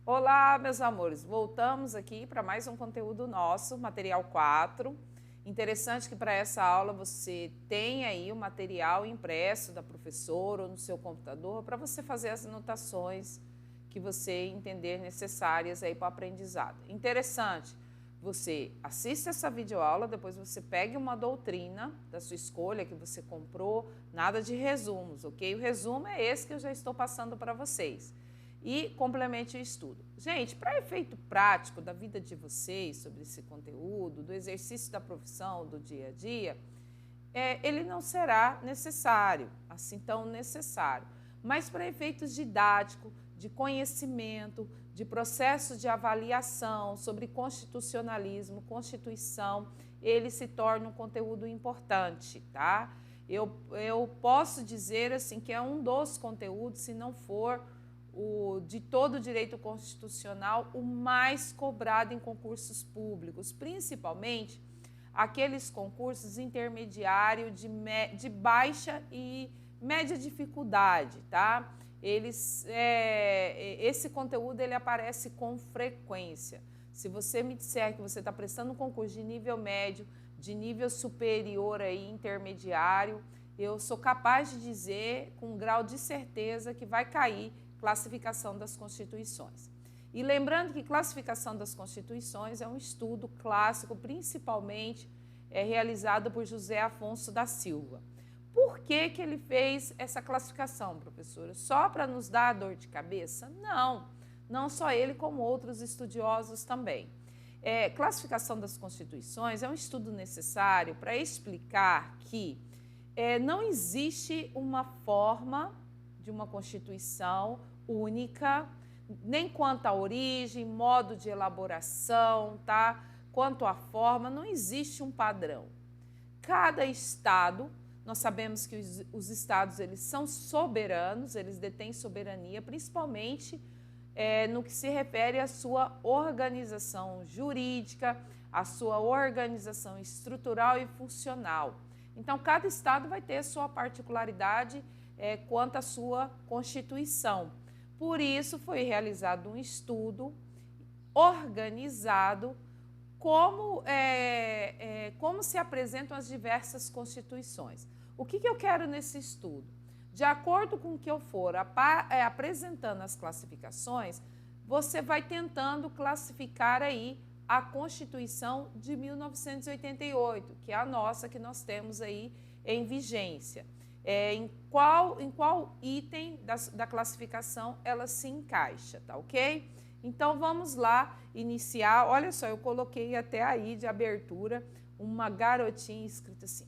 Olá, meus amores, voltamos aqui para mais um conteúdo nosso, material 4. Interessante que para essa aula você tenha aí o material impresso da professora ou no seu computador para você fazer as anotações que você entender necessárias aí para o aprendizado. Interessante, você assista essa videoaula, depois você pegue uma doutrina da sua escolha que você comprou, nada de resumos, ok? O resumo é esse que eu já estou passando para vocês. E complemente o estudo. Gente, para efeito prático da vida de vocês sobre esse conteúdo, do exercício da profissão, do dia a dia, ele não será necessário, assim tão necessário. Mas para efeitos didáticos, de conhecimento, de processo de avaliação sobre constitucionalismo, Constituição, ele se torna um conteúdo importante, tá? Eu posso dizer assim que é um dos conteúdos, se não for de todo o direito constitucional, o mais cobrado em concursos públicos, principalmente aqueles concursos intermediários de baixa e média dificuldade, tá? Esse conteúdo ele aparece com frequência. Se você me disser que você está prestando um concurso de nível médio, de nível superior aí, intermediário, eu sou capaz de dizer com um grau de certeza que vai cair classificação das constituições. E lembrando que classificação das constituições é um estudo clássico, principalmente realizado por José Afonso da Silva. Por que ele fez essa classificação, professora? Só para nos dar dor de cabeça? Não, não só ele, como outros estudiosos também. Classificação das constituições é um estudo necessário para explicar que não existe uma forma de uma constituição única, nem quanto à origem, modo de elaboração, tá? Quanto à forma, não existe um padrão. Cada estado, nós sabemos que os estados eles são soberanos, eles detêm soberania, principalmente no que se refere à sua organização jurídica, à sua organização estrutural e funcional. Então, cada estado vai ter sua particularidade quanto à sua Constituição. Por isso, foi realizado um estudo organizado como se apresentam as diversas constituições. O que eu quero nesse estudo? De acordo com o que eu for apresentando as classificações, você vai tentando classificar aí a Constituição de 1988, que é a nossa que nós temos aí em vigência. Em qual item da classificação ela se encaixa, tá ok? Então, vamos lá iniciar. Olha só, eu coloquei até aí de abertura uma garotinha escrita assim,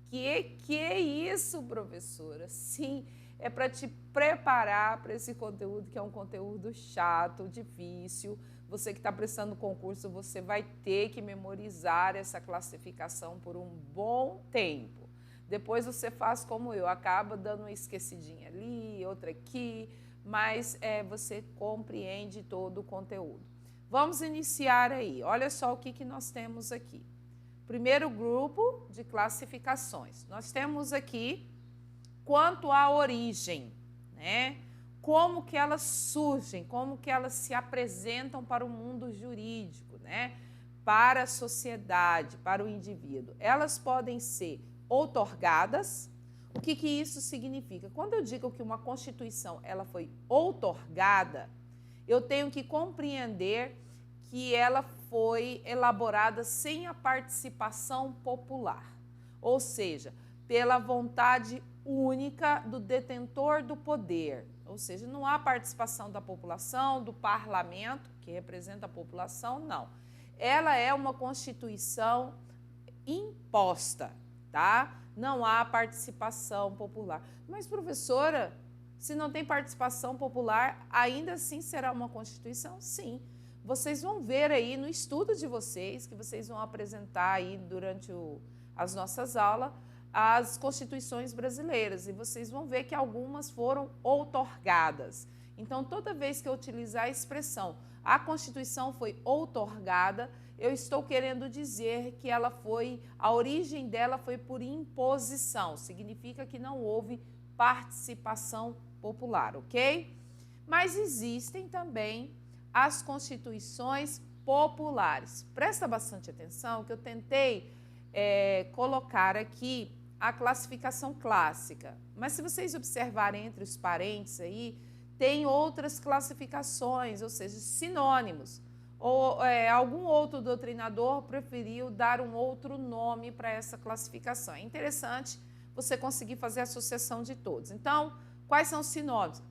que é isso, professora? Sim, é para te preparar para esse conteúdo, que é um conteúdo chato, difícil. Você que está prestando concurso, você vai ter que memorizar essa classificação por um bom tempo. Depois você faz como eu, acaba dando uma esquecidinha ali, outra aqui, mas você compreende todo o conteúdo. Vamos iniciar aí. Olha só o que nós temos aqui. Primeiro grupo de classificações. Nós temos aqui quanto à origem, né? Como que elas surgem, como que elas se apresentam para o mundo jurídico, né? Para a sociedade, para o indivíduo. Elas podem ser outorgadas. O que isso significa? Quando eu digo que uma Constituição ela foi outorgada, eu tenho que compreender que ela foi elaborada sem a participação popular, ou seja, pela vontade única do detentor do poder, ou seja, não há participação da população, do parlamento, que representa a população, não. Ela é uma Constituição imposta, tá? Não há participação popular. Mas, professora, se não tem participação popular, ainda assim será uma Constituição? Sim. Vocês vão ver aí no estudo de vocês, que vocês vão apresentar aí durante as nossas aulas, as Constituições brasileiras, e vocês vão ver que algumas foram outorgadas. Então, toda vez que eu utilizar a expressão a Constituição foi outorgada, eu estou querendo dizer que a origem dela foi por imposição, significa que não houve participação popular, ok? Mas existem também as constituições populares. Presta bastante atenção que eu tentei colocar aqui a classificação clássica. Mas se vocês observarem entre os parênteses aí, tem outras classificações, ou seja, sinônimos. Ou algum outro doutrinador preferiu dar um outro nome para essa classificação. É interessante você conseguir fazer a associação de todos. Então, quais são os sinônimos?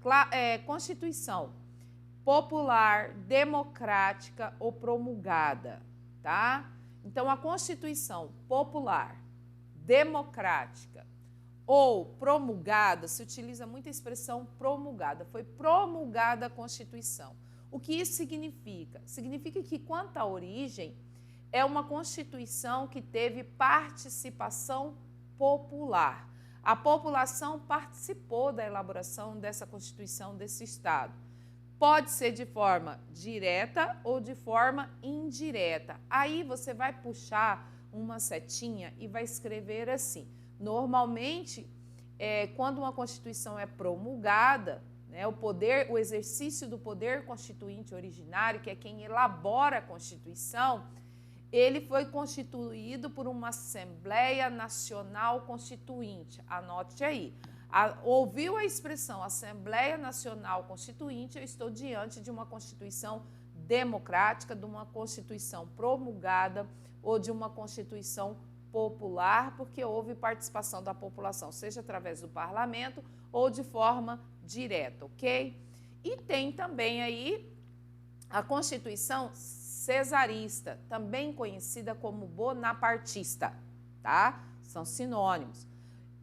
Constituição popular, democrática ou promulgada, tá? Então, a Constituição popular, democrática ou promulgada, se utiliza muito a expressão promulgada, foi promulgada a Constituição. O que isso significa? Significa que, quanto à origem, é uma Constituição que teve participação popular. A população participou da elaboração dessa Constituição desse Estado. Pode ser de forma direta ou de forma indireta. Aí você vai puxar uma setinha e vai escrever assim. Normalmente, quando uma Constituição é promulgada, né, o exercício do poder constituinte originário, que é quem elabora a Constituição, ele foi constituído por uma Assembleia Nacional Constituinte. Anote aí. Ouviu a expressão Assembleia Nacional Constituinte, eu estou diante de uma Constituição democrática, de uma Constituição promulgada ou de uma Constituição popular, porque houve participação da população, seja através do parlamento ou de forma direta, ok? E tem também aí a Constituição cesarista, também conhecida como bonapartista, tá? São sinônimos.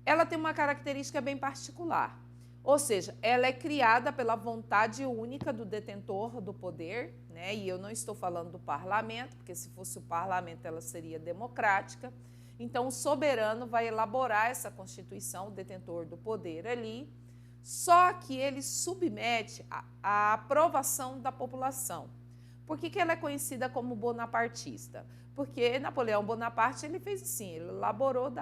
Ela tem uma característica bem particular, ou seja, ela é criada pela vontade única do detentor do poder, né? E eu não estou falando do parlamento, porque se fosse o parlamento ela seria democrática. Então, o soberano vai elaborar essa Constituição, o detentor do poder ali, só que ele submete à aprovação da população. Por que ela é conhecida como bonapartista? Porque Napoleão Bonaparte ele fez assim, ele elaborou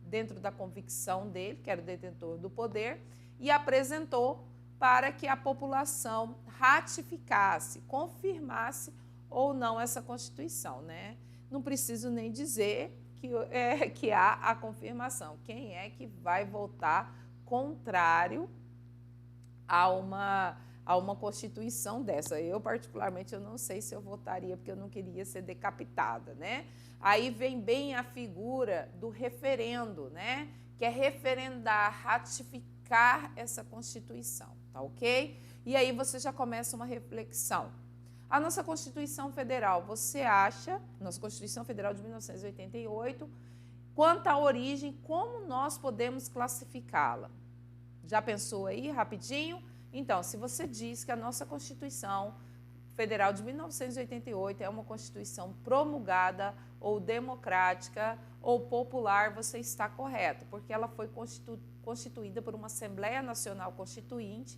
dentro da convicção dele, que era o detentor do poder, e apresentou para que a população ratificasse, confirmasse ou não essa Constituição, né? Não preciso nem dizer que há a confirmação. Quem é que vai votar contrário a uma Constituição dessa? Eu, particularmente, eu não sei se eu votaria, porque eu não queria ser decapitada, né? Aí vem bem a figura do referendo, né? Que é referendar, ratificar essa Constituição, tá ok? E aí você já começa uma reflexão. A nossa Constituição Federal, você acha, nossa Constituição Federal de 1988, quanto à origem, como nós podemos classificá-la? Já pensou aí, rapidinho? Então, se você diz que a nossa Constituição Federal de 1988 é uma Constituição promulgada ou democrática ou popular, você está correto, porque ela foi constituída por uma Assembleia Nacional Constituinte,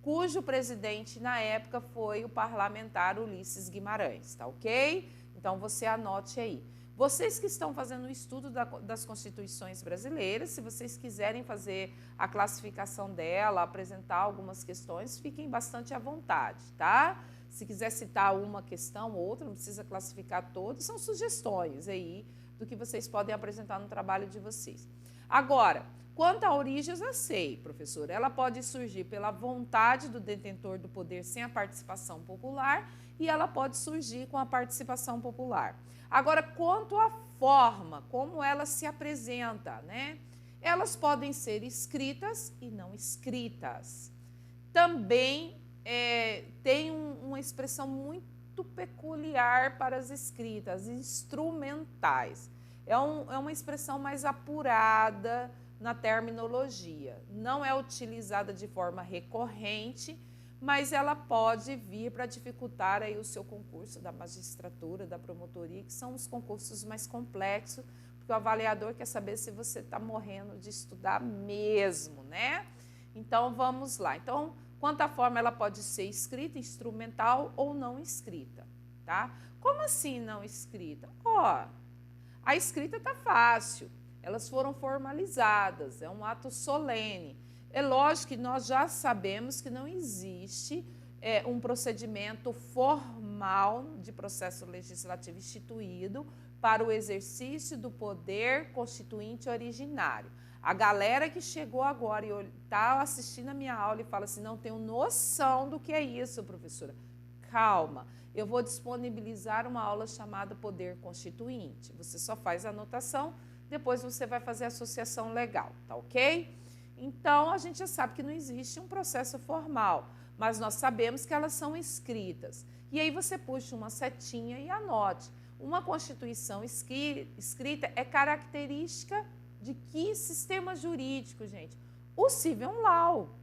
cujo presidente, na época, foi o parlamentar Ulisses Guimarães, tá ok? Então, você anote aí. Vocês que estão fazendo o estudo das constituições brasileiras, se vocês quiserem fazer a classificação dela, apresentar algumas questões, fiquem bastante à vontade, tá? Se quiser citar uma questão ou outra, não precisa classificar todas, são sugestões aí do que vocês podem apresentar no trabalho de vocês. Agora, quanto à origem, eu já sei, professor, ela pode surgir pela vontade do detentor do poder sem a participação popular e ela pode surgir com a participação popular. Agora, quanto à forma, como ela se apresenta, né? Elas podem ser escritas e não escritas. Também tem uma expressão muito peculiar para as escritas, instrumentais. É uma expressão mais apurada na terminologia. Não é utilizada de forma recorrente, mas ela pode vir para dificultar aí o seu concurso da magistratura, da promotoria, que são os concursos mais complexos, porque o avaliador quer saber se você está morrendo de estudar mesmo, né? Então, vamos lá. Então, quanto à forma, ela pode ser escrita, instrumental ou não escrita, tá? Como assim não escrita? A escrita está fácil, elas foram formalizadas, é um ato solene. É lógico que nós já sabemos que não existe um procedimento formal de processo legislativo instituído para o exercício do poder constituinte originário. A galera que chegou agora e está assistindo a minha aula e fala assim, não tenho noção do que é isso, professora. Calma, eu vou disponibilizar uma aula chamada Poder Constituinte. Você só faz a anotação, depois você vai fazer a associação legal, tá ok? Então, a gente já sabe que não existe um processo formal, mas nós sabemos que elas são escritas. E aí você puxa uma setinha e anote. Uma Constituição escrita é característica de que sistema jurídico, gente? O Civil Law.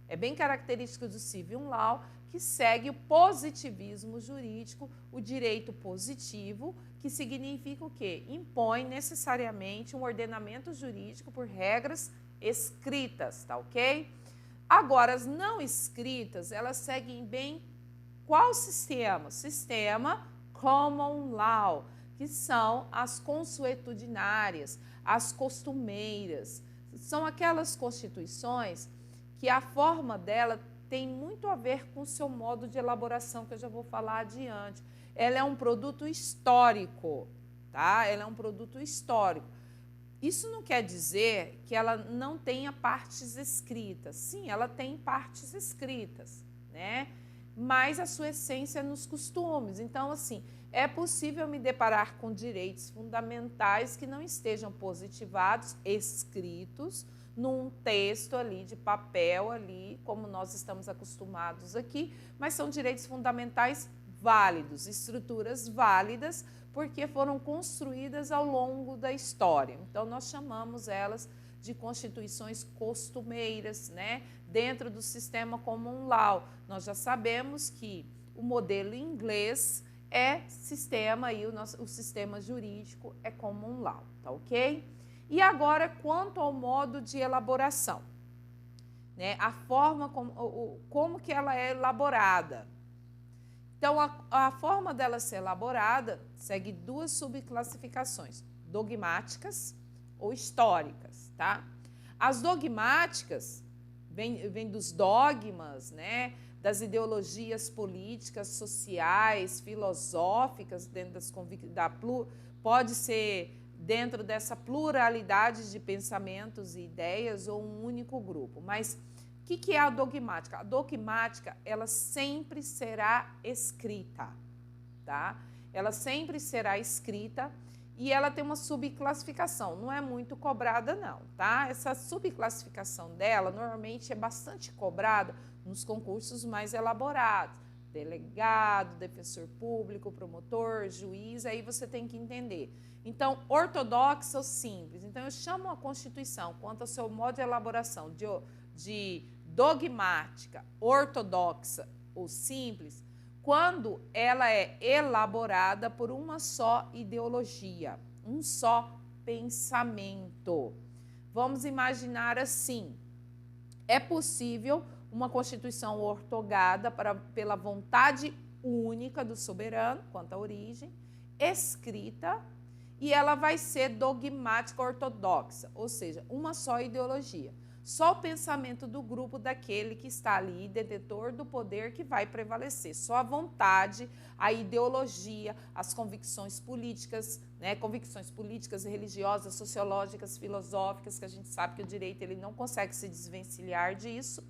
É bem característico do Civil Law, que segue o positivismo jurídico, o direito positivo, que significa o quê? Impõe necessariamente um ordenamento jurídico por regras escritas, tá ok? Agora, as não escritas, elas seguem bem qual sistema? Sistema Common Law, que são as consuetudinárias, as costumeiras. São aquelas constituições que a forma dela tem muito a ver com o seu modo de elaboração, que eu já vou falar adiante. Ela é um produto histórico, tá? Ela é um produto histórico. Isso não quer dizer que ela não tenha partes escritas. Sim, ela tem partes escritas, né? Mas a sua essência é nos costumes. Então, assim, é possível me deparar com direitos fundamentais que não estejam positivados, escritos, num texto ali, de papel ali, como nós estamos acostumados aqui, mas são direitos fundamentais válidos, estruturas válidas, porque foram construídas ao longo da história. Então, nós chamamos elas de constituições costumeiras, né? Dentro do sistema Common Law. Nós já sabemos que o modelo inglês é sistema, e o sistema jurídico é Common Law, tá ok? E agora, quanto ao modo de elaboração, né? A forma como que ela é elaborada. Então, a forma dela ser elaborada segue duas subclassificações, dogmáticas ou históricas, tá? As dogmáticas vêm dos dogmas, né? Das ideologias políticas, sociais, filosóficas, dentro pode ser dentro dessa pluralidade de pensamentos e ideias ou um único grupo, mas o que é a dogmática? A dogmática, ela sempre será escrita, tá? Ela sempre será escrita e ela tem uma subclassificação, não é muito cobrada não, tá? Essa subclassificação dela, normalmente é bastante cobrada nos concursos mais elaborados, delegado, defensor público, promotor, juiz, aí você tem que entender. Então, ortodoxa ou simples. Então, eu chamo a Constituição, quanto ao seu modo de elaboração de dogmática, ortodoxa ou simples, quando ela é elaborada por uma só ideologia, um só pensamento. Vamos imaginar assim, é possível uma Constituição ortogada pela vontade única do soberano, quanto à origem, escrita, e ela vai ser dogmática ortodoxa, ou seja, uma só ideologia. Só o pensamento do grupo daquele que está ali, detentor do poder, que vai prevalecer. Só a vontade, a ideologia, as convicções políticas, né? Convicções políticas, religiosas, sociológicas, filosóficas, que a gente sabe que o direito ele não consegue se desvencilhar disso,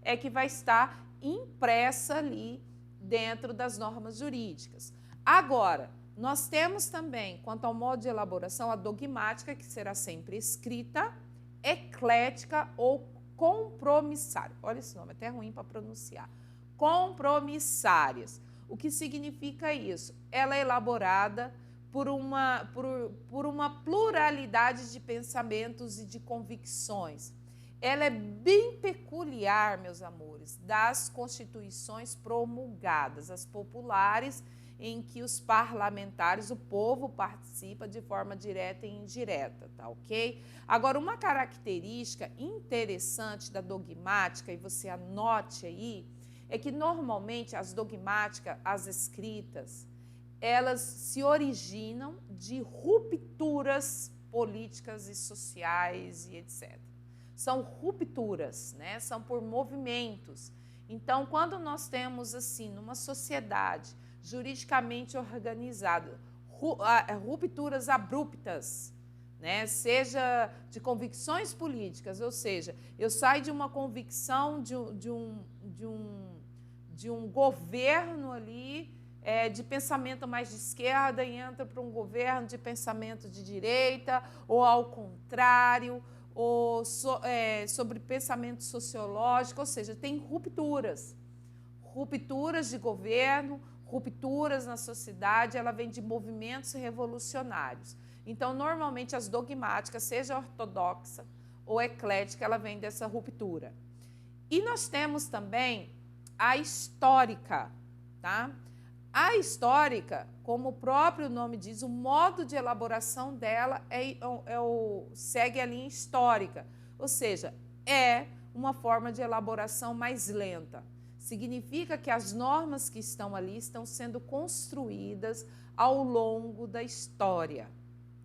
é que vai estar impressa ali dentro das normas jurídicas. Agora, nós temos também, quanto ao modo de elaboração, a dogmática, que será sempre escrita, eclética ou compromissária. Olha esse nome, é até ruim para pronunciar. Compromissárias. O que significa isso? Ela é elaborada por uma pluralidade de pensamentos e de convicções. Ela é bem peculiar, meus amores, das constituições promulgadas, as populares, em que os parlamentares, o povo participa de forma direta e indireta, tá ok? Agora, uma característica interessante da dogmática, e você anote aí, é que normalmente as dogmáticas, as escritas, elas se originam de rupturas políticas e sociais e etc. são rupturas, né? São por movimentos. Então, quando nós temos, assim, numa sociedade juridicamente organizada, rupturas abruptas, né? Seja de convicções políticas, ou seja, eu saio de uma convicção de um governo ali, de pensamento mais de esquerda e entra para um governo de pensamento de direita, ou ao contrário, ou sobre pensamento sociológico, ou seja, tem rupturas de governo, rupturas na sociedade, ela vem de movimentos revolucionários. Então, normalmente, as dogmáticas, seja ortodoxa ou eclética, ela vem dessa ruptura. E nós temos também a histórica, tá? A histórica, como o próprio nome diz, o modo de elaboração dela segue a linha histórica, ou seja, é uma forma de elaboração mais lenta. Significa que as normas que estão ali estão sendo construídas ao longo da história.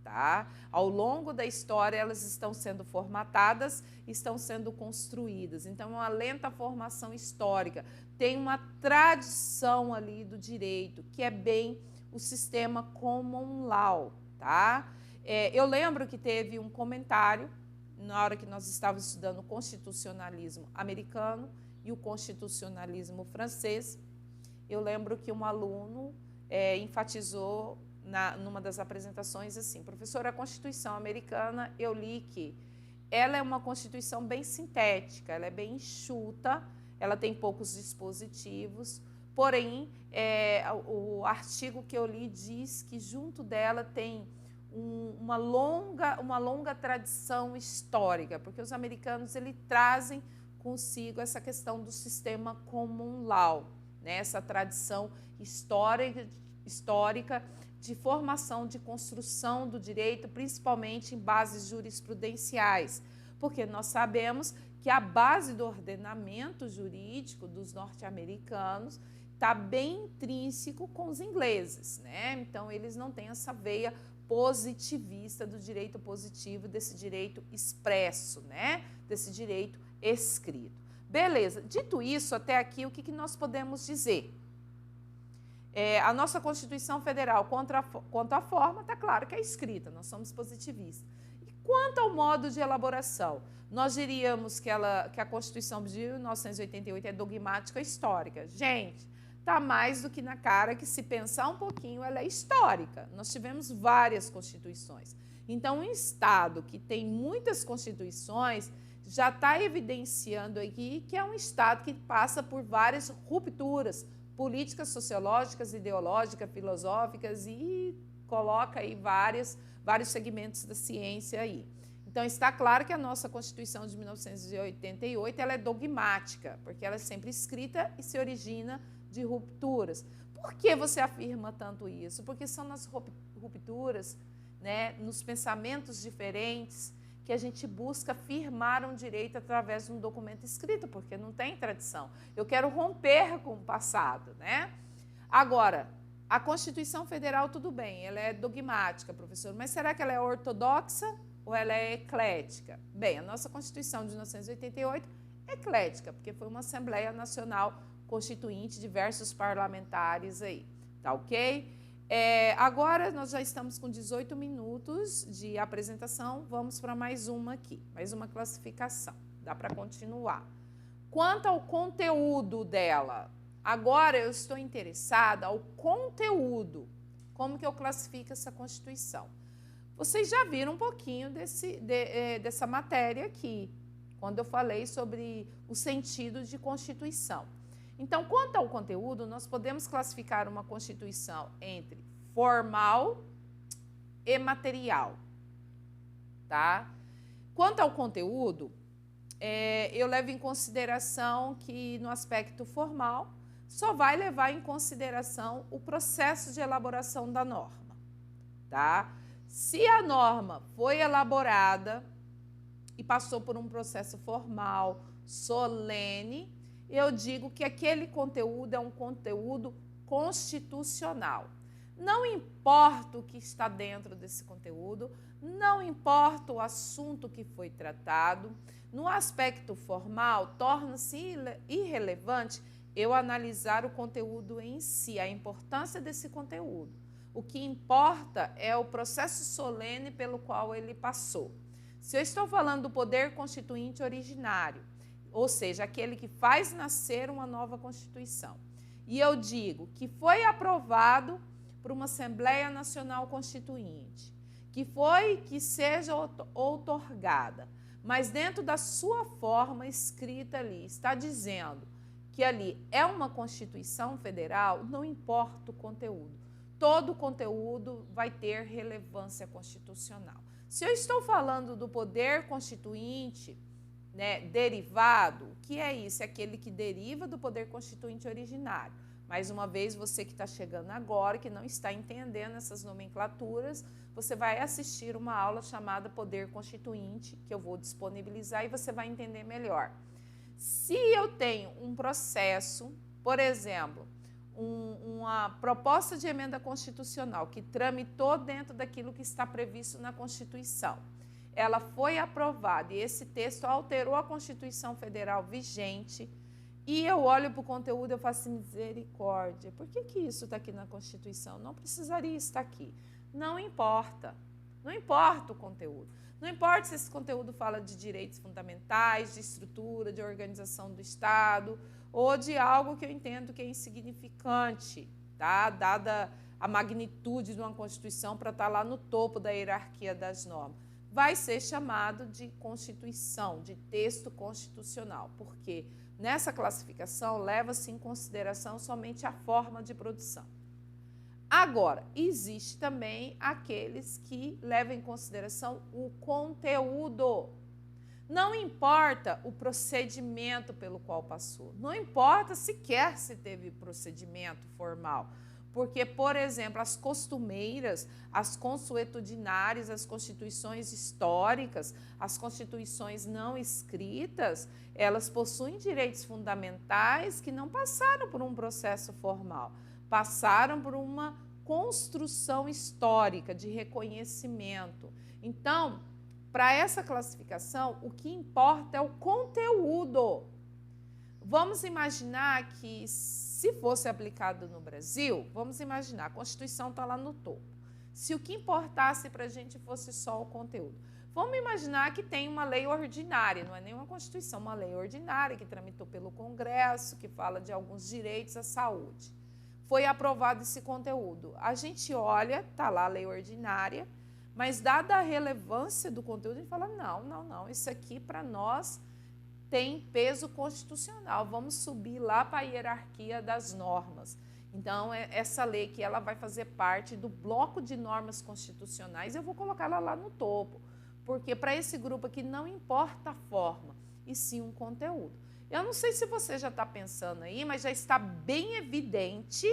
Tá? Ao longo da história, elas estão sendo formatadas, estão sendo construídas. Então, é uma lenta formação histórica. Tem uma tradição ali do direito, que é bem o sistema common law. Tá? Eu lembro que teve um comentário, na hora que nós estávamos estudando o constitucionalismo americano e o constitucionalismo francês, eu lembro que um aluno enfatizou numa das apresentações assim: professora, a Constituição americana, eu li que ela é uma Constituição bem sintética, ela é bem enxuta, ela tem poucos dispositivos, porém, o artigo que eu li diz que junto dela tem uma longa tradição histórica, porque os americanos eles trazem consigo essa questão do sistema common law, né? Essa tradição histórica de formação, de construção do direito, principalmente em bases jurisprudenciais, porque nós sabemos que a base do ordenamento jurídico dos norte-americanos está bem intrínseco com os ingleses, né? Então, eles não têm essa veia positivista do direito positivo, desse direito expresso, né? Desse direito escrito. Beleza, dito isso, até aqui, o que nós podemos dizer? A nossa Constituição Federal, quanto à forma, está claro que é escrita, nós somos positivistas. E quanto ao modo de elaboração, nós diríamos que a Constituição de 1988 é dogmática histórica. Gente, está mais do que na cara que, se pensar um pouquinho, ela é histórica. Nós tivemos várias Constituições. Então, um Estado que tem muitas Constituições já está evidenciando aqui que é um Estado que passa por várias rupturas políticas, sociológicas, ideológicas, filosóficas, e coloca aí vários segmentos da ciência aí. Então, está claro que a nossa Constituição de 1988 ela é dogmática, porque ela é sempre escrita e se origina de rupturas. Por que você afirma tanto isso? Porque são nas rupturas, né, nos pensamentos diferentes, que a gente busca firmar um direito através de um documento escrito, porque não tem tradição. Eu quero romper com o passado, né? Agora, a Constituição Federal, tudo bem, ela é dogmática, professor, mas será que ela é ortodoxa ou ela é eclética? Bem, a nossa Constituição de 1988 é eclética, porque foi uma Assembleia Nacional Constituinte, diversos parlamentares aí, tá ok? Agora nós já estamos com 18 minutos de apresentação, vamos para mais uma aqui, mais uma classificação, dá para continuar. Quanto ao conteúdo dela, agora eu estou interessada ao conteúdo, como que eu classifico essa Constituição. Vocês já viram um pouquinho dessa matéria aqui, quando eu falei sobre o sentido de Constituição. Então, quanto ao conteúdo, nós podemos classificar uma Constituição entre formal e material, tá? Quanto ao conteúdo, eu levo em consideração que, no aspecto formal, só vai levar em consideração o processo de elaboração da norma, tá? Se a norma foi elaborada e passou por um processo formal, solene, eu digo que aquele conteúdo é um conteúdo constitucional. Não importa o que está dentro desse conteúdo, não importa o assunto que foi tratado, no aspecto formal, torna-se irrelevante eu analisar o conteúdo em si, a importância desse conteúdo. O que importa é o processo solene pelo qual ele passou. Se eu estou falando do poder constituinte originário, ou seja, aquele que faz nascer uma nova Constituição, e eu digo que foi aprovado por uma Assembleia Nacional Constituinte, que seja outorgada, mas dentro da sua forma escrita ali, está dizendo que ali é uma Constituição Federal, não importa o conteúdo. Todo o conteúdo vai ter relevância constitucional. Se eu estou falando do poder constituinte, né, derivado, o que é isso? É aquele que deriva do poder constituinte originário. Mais uma vez, você que está chegando agora, que não está entendendo essas nomenclaturas, você vai assistir uma aula chamada Poder Constituinte, que eu vou disponibilizar e você vai entender melhor. Se eu tenho um processo, por exemplo, uma proposta de emenda constitucional que tramitou dentro daquilo que está previsto na Constituição, ela foi aprovada e esse texto alterou a Constituição Federal vigente, e eu olho para o conteúdo e eu faço assim, misericórdia, por que isso está aqui na Constituição? Não precisaria estar aqui. Não importa o conteúdo. Não importa se esse conteúdo fala de direitos fundamentais, de estrutura, de organização do Estado, ou de algo que eu entendo que é insignificante, tá? Dada a magnitude de uma Constituição para estar lá no topo da hierarquia das normas. Vai ser chamado de Constituição, de texto constitucional, porque nessa classificação leva-se em consideração somente a forma de produção. Agora, existe também aqueles que levam em consideração o conteúdo. Não importa o procedimento pelo qual passou, não importa sequer se teve procedimento formal, porque, por exemplo, as costumeiras, as consuetudinárias, as constituições históricas, as constituições não escritas, elas possuem direitos fundamentais que não passaram por um processo formal, passaram por uma construção histórica de reconhecimento. Então, para essa classificação, o que importa é o conteúdo. Vamos imaginar que, se fosse aplicado no Brasil, vamos imaginar, a Constituição está lá no topo. Se o que importasse para a gente fosse só o conteúdo. Vamos imaginar que tem uma lei ordinária, não é nenhuma Constituição, uma lei ordinária que tramitou pelo Congresso, que fala de alguns direitos à saúde. Foi aprovado esse conteúdo. A gente olha, está lá a lei ordinária, mas dada a relevância do conteúdo, a gente fala, não, isso aqui para nós tem peso constitucional, vamos subir lá para a hierarquia das normas. Então, essa lei que ela vai fazer parte do bloco de normas constitucionais, eu vou colocar ela lá no topo, porque para esse grupo aqui não importa a forma, e sim um conteúdo. Eu não sei se você já está pensando aí, mas já está bem evidente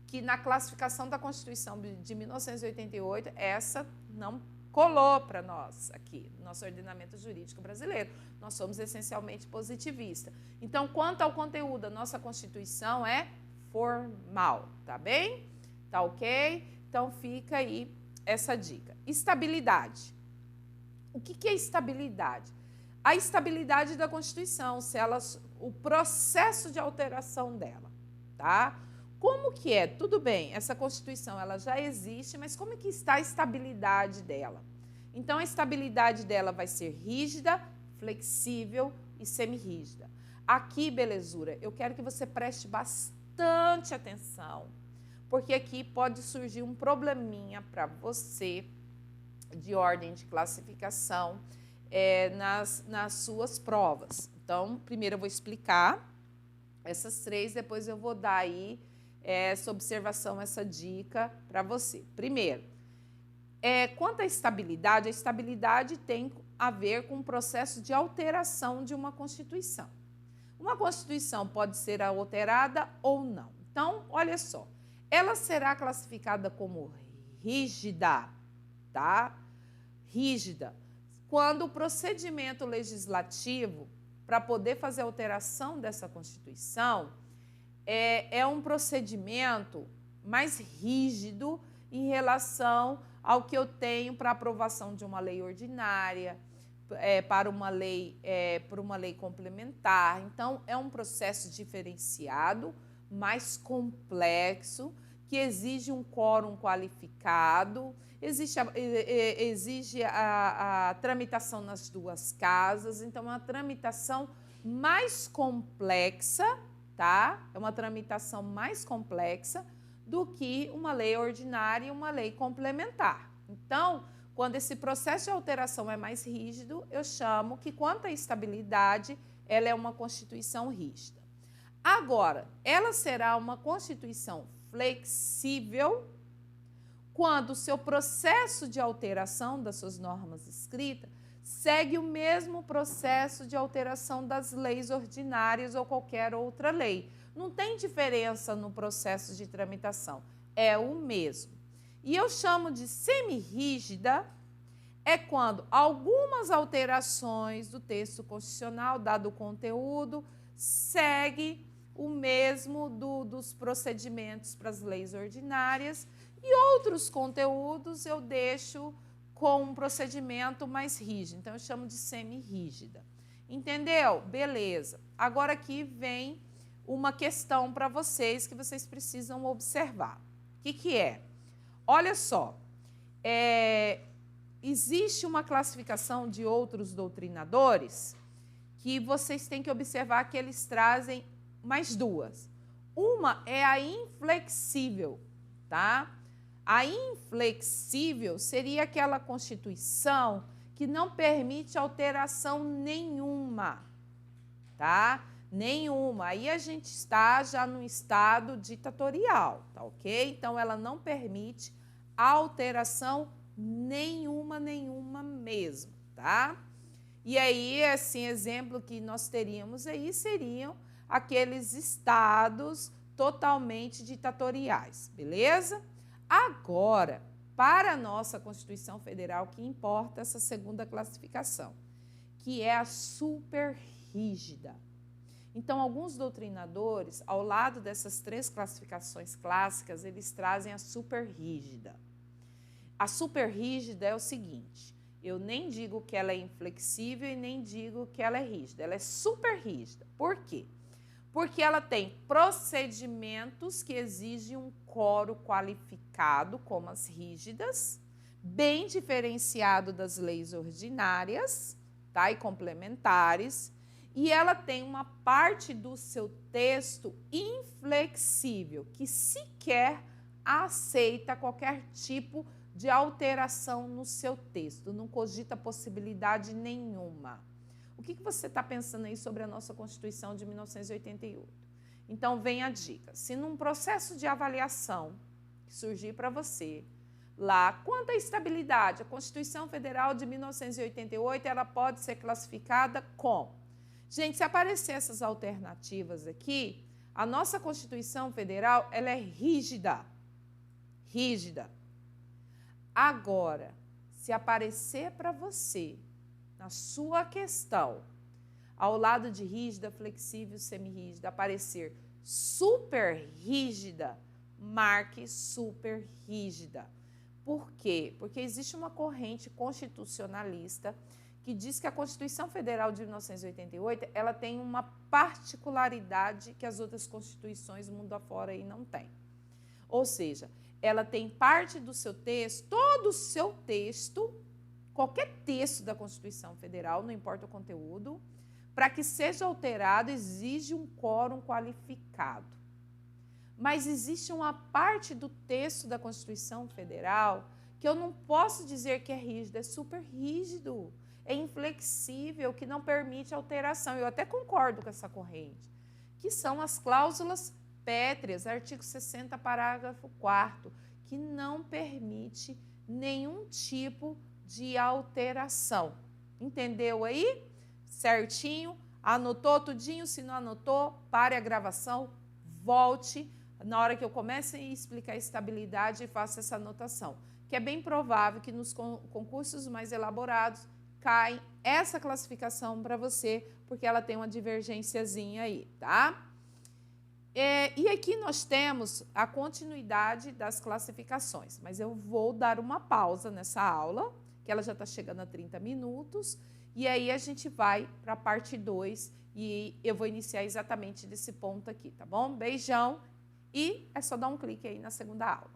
que na classificação da Constituição de 1988, essa não colou para nós aqui, no nosso ordenamento jurídico brasileiro. Nós somos essencialmente positivistas. Então, quanto ao conteúdo, a nossa Constituição é formal, tá bem? Tá ok? Então, fica aí essa dica. Estabilidade. O que é estabilidade? A estabilidade da Constituição, o processo de alteração dela, tá? Como que é? Tudo bem, essa Constituição ela já existe, mas como é que está a estabilidade dela? Então, a estabilidade dela vai ser rígida, flexível e semirrígida. Aqui, belezura, eu quero que você preste bastante atenção, porque aqui pode surgir um probleminha para você de ordem de classificação nas suas provas. Então, primeiro eu vou explicar essas três, depois eu vou dar aí essa observação, essa dica para você. Primeiro, quanto à estabilidade, a estabilidade tem a ver com o processo de alteração de uma Constituição. Uma Constituição pode ser alterada ou não. Então, olha só, ela será classificada como rígida, tá? Rígida, quando o procedimento legislativo para poder fazer a alteração dessa Constituição é um procedimento mais rígido em relação ao que eu tenho para aprovação de uma lei ordinária, para uma lei complementar. Então, é um processo diferenciado, mais complexo, que exige um quórum qualificado, exige a tramitação nas duas casas. Então, é uma tramitação mais complexa, tá? É uma tramitação mais complexa do que uma lei ordinária e uma lei complementar. Então, quando esse processo de alteração é mais rígido, eu chamo que, quanto à estabilidade, ela é uma Constituição rígida. Agora, ela será uma Constituição flexível quando o seu processo de alteração das suas normas escritas segue o mesmo processo de alteração das leis ordinárias ou qualquer outra lei. Não tem diferença no processo de tramitação, é o mesmo. E eu chamo de semi-rígida é quando algumas alterações do texto constitucional, dado o conteúdo, segue o mesmo dos procedimentos para as leis ordinárias, e outros conteúdos eu deixo com um procedimento mais rígido. Então, eu chamo de semi-rígida. Entendeu? Beleza. Agora aqui vem uma questão para vocês que vocês precisam observar. O que é? Olha só, existe uma classificação de outros doutrinadores que vocês têm que observar que eles trazem mais duas. Uma é a inflexível, tá? A inflexível seria aquela Constituição que não permite alteração nenhuma, tá? Nenhuma. Aí a gente está já no estado ditatorial, tá ok? Então, ela não permite alteração nenhuma mesmo, tá? E aí, assim, exemplo que nós teríamos aí seriam aqueles estados totalmente ditatoriais, beleza? Agora, para a nossa Constituição Federal, que importa essa segunda classificação, que é a superrígida. Então, alguns doutrinadores, ao lado dessas três classificações clássicas, eles trazem a superrígida. A superrígida é o seguinte, eu nem digo que ela é inflexível e nem digo que ela é rígida, ela é superrígida. Por quê? Porque ela tem procedimentos que exigem um quórum qualificado, como as rígidas, bem diferenciado das leis ordinárias, tá? E complementares, e ela tem uma parte do seu texto inflexível, que sequer aceita qualquer tipo de alteração no seu texto, não cogita possibilidade nenhuma. O que você está pensando aí sobre a nossa Constituição de 1988? Então, vem a dica. Se num processo de avaliação que surgir para você, lá, quanto à estabilidade, a Constituição Federal de 1988, ela pode ser classificada como? Gente, se aparecer essas alternativas aqui, a nossa Constituição Federal, ela é rígida. Rígida. Agora, se aparecer para você, na sua questão, ao lado de rígida, flexível, semi-rígida, aparecer super rígida, marque super rígida. Por quê? Porque existe uma corrente constitucionalista que diz que a Constituição Federal de 1988 ela tem uma particularidade que as outras constituições mundo afora aí não têm. Ou seja, ela tem parte do seu texto, todo o seu texto, qualquer texto da Constituição Federal, não importa o conteúdo, para que seja alterado, exige um quórum qualificado. Mas existe uma parte do texto da Constituição Federal que eu não posso dizer que é rígido, é super rígido, é inflexível, que não permite alteração. Eu até concordo com essa corrente, que são as cláusulas pétreas, artigo 60, parágrafo 4º, que não permite nenhum tipo de alteração. Entendeu aí? Certinho? Anotou tudinho? Se não anotou, pare a gravação, volte. Na hora que eu comece a explicar a estabilidade, faça essa anotação. Que é bem provável que nos concursos mais elaborados cai essa classificação para você, porque ela tem uma divergênciazinha aí, tá? E aqui nós temos a continuidade das classificações, mas eu vou dar uma pausa nessa aula, que ela já está chegando a 30 minutos, e aí a gente vai para a parte 2 e eu vou iniciar exatamente desse ponto aqui, tá bom? Beijão e é só dar um clique aí na segunda aula.